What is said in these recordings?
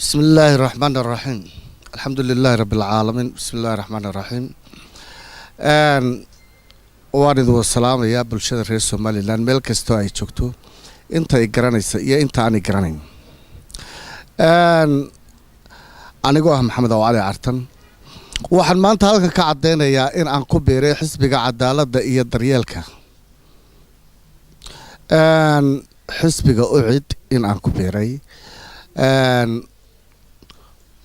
بسم الله الرحمن الرحيم الحمد لله رب العالمين بسم الله الرحمن الرحيم وارد والسلام يا بلشة الرئيس الصومالي لأن ملك استوى يشوكتو أنت إجرانيس يا أنت عن إجرانين أنا جوه محمد وعلي عرتن waxaan maanta halka ka cadeynayaa in aan ku beeray xisbiga cadaaladda iyo daryeelka xisbiga ucid in aan ku beeray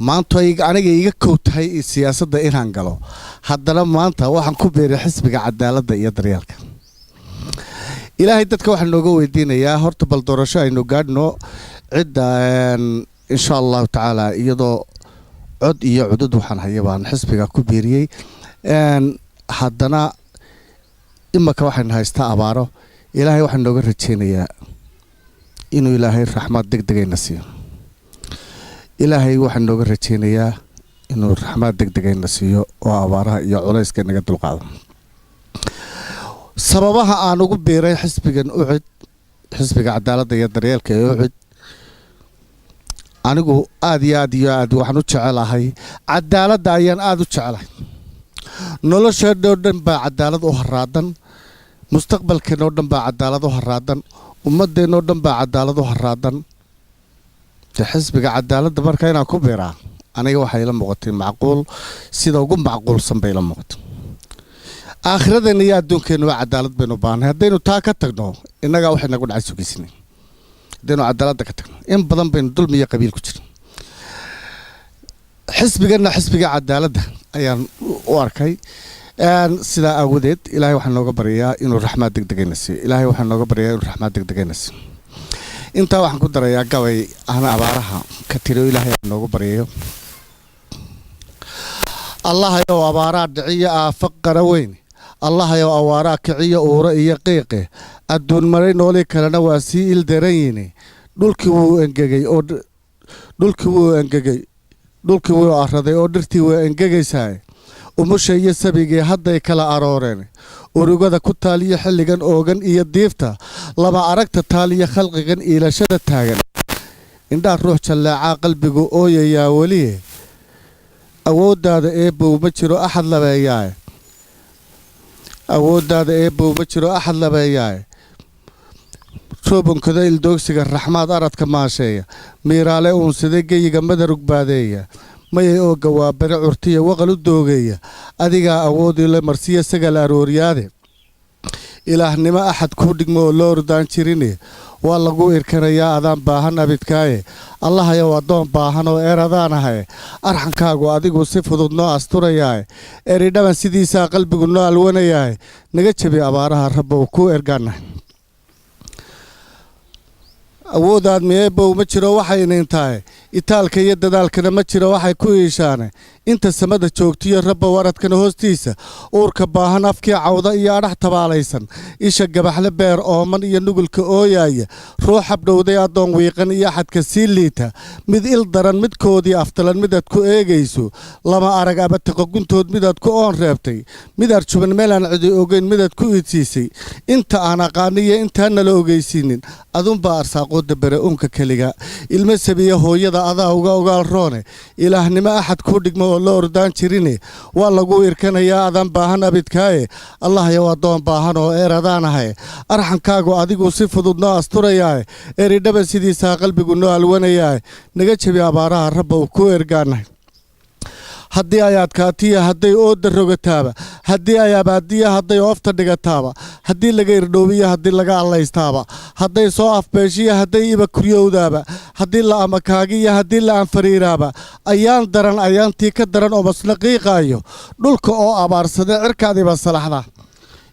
maanta aniga iga koobtahay siyaasadda inaan galo haddana maanta waxaan ku beeray xisbiga cadaaladda iyo daryeelka ilaahay dadka waxaan nooga weydiinayaa horta bal doorasho aynu gaadhno cidda insha allahu tacaala iyadoo cod iyo cudud waxaan hayabaan xisbiga ku beeriyay haddana imaka waxaan haystaa abaaro ilaahay waxaan nooga rajeynayaa inuu ilaahay raxmad degdegayna siiyo ilaahay waxaan nooga rajeynayaa inuu raxmad degdegayna siiyo oo abaaraha iyo culayska naga dulqaado sababaha aan ugu beeray xisbigan ucid xisbiga cadaaladda iyo daryeelka ee ucid anigu aad iyo aad waxaan u jecelahay cadaaladda ayaan aad u jecelahay nolosheedoo dhan baa cadaalad u haraadan mustaqbalkeennoo dhan baa cadaalad u haraadan ummadeennoo dhan baa cadaalad u haraadan xisbiga cadaaladda marka inaan ku beeraa aniga waxay ila muuqatay macquul sida ugu macquulsan bay ila muuqatay aakhiradeena iyo adduunkeenna waa cadaalad baynu baahnay haddaynu taa ka tagno innagaa waxay nagu dhacay sugaysnay haddaynu cadaaladda ka tagno in badan baynu dulmi iyo qabiil ku jirin xisbiganna xisbiga cadaaladda ayaan u arkay sidaa aawadeed ilaahay waxaan nooga baryayaa inuu raxmad degdegayna siiyo ilaahay waxaan nooga baryayaa inuu raxmad degdegayna siiyo intaa waxaan ku darayaa gabay ahna abaaraha ka tiro ilaahay aan noogu baryayo allahayow abaaraa dhiciyo aafa qara weyn allahayow awaaraa kiciyo uura iyo qiiqe adduun maray noolii kalena waa sii ildaranyini dhulkii wuu araday oo dhirtii way engegaysaa umusha iyo sabigii hadday kala arooreen urugada ku taaliyo xilligan oogan iyo diifta laba aragta taaliyo khalqigan iilashada taagan indhaa ruux jalleecaa qalbigu ooyayaa weliye awooddaada eebbow ma jiro axad labeeyaae awooddaada eebbow ma jiro axad labeeyaae roobankada ildoogsiga raxmaad aradka maasheeya miiraale uunsaday geyiga madarug baadeeya mayay ooga waa bare curtiya waqal u doogeeya adigaa awoodile marsiya sagal arooryaade ilaahnimo axad kuu dhigmo oo loo ordaan jirine waa lagu irkanayaa adaan baahan abidkaaye allahayow addoon baahan oo eradaan ahaye arxankaagu adigu si fudud noo asturayaaye eridhaban sidiisaa qalbigu noo alwanayaaye naga jabi abaaraha rabbow kuu ergaanahay awoodaad miyeebow ma jiro waxaynayn tahay itaalka iyo dadaalkana ma jiro waxay ku iishaane inta samada joogtiyo rabbow aradkana hoostiisa uurka baahan afkii cawda iyo adhax tabaalaysan isha gabaxle beer ooman iyo nugulka ooyaaya ruux habdhowday addoon wiiqan iyo axadka sii liita mid il daran midkoodii aftalan midaad ku eegayso lama arag abatiqo guntood midaad ku oon reebtay mid arjuban meelaan cidi ogeyn midaad ku iidsiisay inta aan aqaaniyo intaan nala ogeysiinin adunbaa arsaaqooda bere unka keliga ilmo sabiya hooyada adaa uga ogaal roone ilaahnimo axad kuu dhigmo oo la ordaan jirine waa lagu irkanayaa adaan baahan abidkaaye allahayow addoon baahan oo eradaan ahaye arxankaagu adigu si fudud noo asturayaaye eridhaba sidiisaa qalbigu noo alwanayaaye naga jabi abaaraha rabbow kuu ergaanahay haddii ay adkaatiya hadday ooda rogataaba haddii ay abaadiya hadday oofta dhigataaba haddii laga irdhoobiya haddii laga allaystaaba hadday soo afbeeshiya hadday iba kuryowdaaba haddii la amakaagiya haddii la anfariiraaba ayaan daran ayaantii ka daran oo masnaqiiqaayo dhulka oo abaarsada cirkaadiba salaxda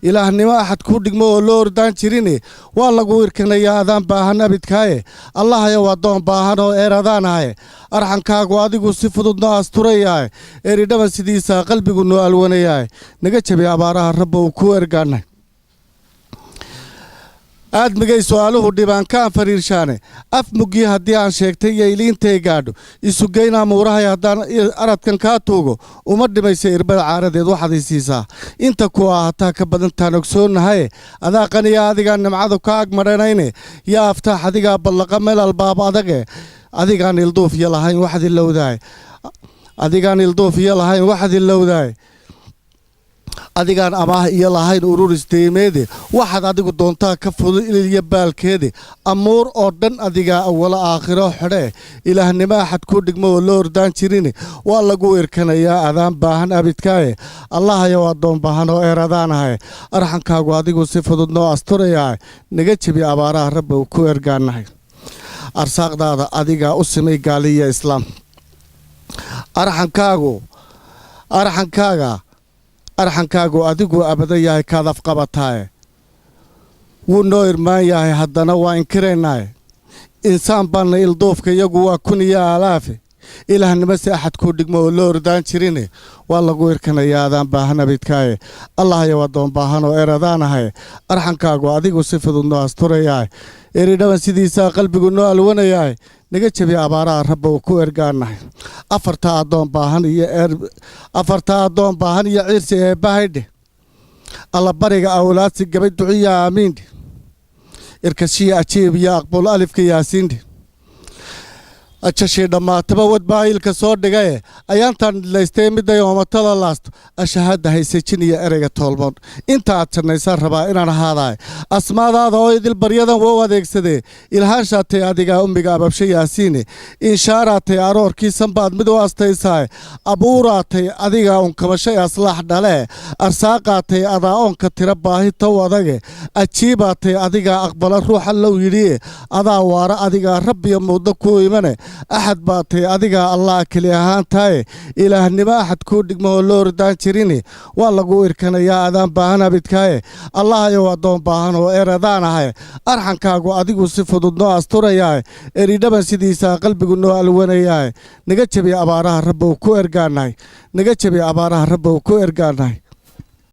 ilaahnimo axad kuu dhigmo oo loo ordaan jirine waa lagu irkanayaa adaan baahan abidkaaye allahayow addoon baahan oo eradaan ahaye arxankaagu adigu si fudud noo asturayaaye eridhaban sidiisaa qalbigu noo alwanayaaye naga jabi abaaraha rabbow kuu ergaanay aadmigay su-aaluhu dhibaan ka anfariirshaane af mugyi haddii aan sheegtay iyo iliintay gaadho isugeyn amuurahay haddaan aradkan kaa tuugo uma dhimaysa irbada caaradeed waxaad i siisaa inta ku ahataa ka badantaan ogsoonahaye adaa qaniya adigaa nimcadu ka ag madhanayne yaa aftaax adigaa ballaqa meel albaab adage adigaan ilduuf iyo lahayn waxaad ilowdaay adigaan ilduuf iyo lahayn waxaad ilowdaay adigaan amaah iyo lahayn ururis deymeede waxaad adigu doontaa ka fudud ililya baalkeede amuur oo dhan adigaa awalo aakhiro xidhee ilaahnimo axad kuu dhigmo oo loo ordaan jirin waa lagu irkanayaa adaan baahan abidkaaye allahayow addoon baahan oo eeradaanahay arxankaagu adigu si fudud noo asturayaa naga jebi abaaraha rabbi ku ergaanahay arsaaqdaada adigaa u simay gaaliya islaam arxankaagu adigu abada yahay kaad afqabataaye wuu noo irmaan yahay haddana waa inkiraynaaye insaan baanna ilduufka iyagu waa kun iyo aalaafe ilaahnimo si axad kuu dhigmo oo loo ordaan jirine waa lagu irkanayaa adaan baahan abidkaaye allahayow addoon baahan oo eradaanahay arxankaagu adigu si fudud noo asturayaay eridhaban sidiisaa qalbigu noo alwanayaay naga jebi abaaraha rabba uu ku ergaanahay afartaa addoon baahan iyo ciirsi eebbahaydhe alla bariga awlaadsi gabay duciya aamiindhe irkashiya ajiib iyo aqbul alifka yaasiindhe ajashii dhammaataba wadbaayilka soo dhigaye ayaantaan dhidlaystay midday oomatada laasto ashahaadda haysajin iyo ereyga toolmoon inta aad jannaysaan rabaa inaan ahaadaay asmaadaada oo idil baryadan wou adeegsadee ilhaanshaatay adigaa ummiga ababsha yaasiine inshaaraatay aroorkii sanbaad mid u astaysaay abuuraatay adigaa unkamashay aslaax dhalee arsaaqaatay adaa oonka tira baahi tow adage ajiibaatay adigaa aqbala ruuxa low yidhiye adaa waara adigaa rabbiya muuddo kuu imane axad baatay adigaa allah keli ahaantaaye ilaahnimo axad kuu dhigmo oo loo ordaan jirine waa lagu irkanayaa adaan baahan abidkaaye allahayow addoon baahan oo eradaanahay arxankaagu adigu si fudud noo asturayaay eridhaban sidiisaa qalbigu noo alwanayaay naga jebi abaaraha rabbow ku ergaanahay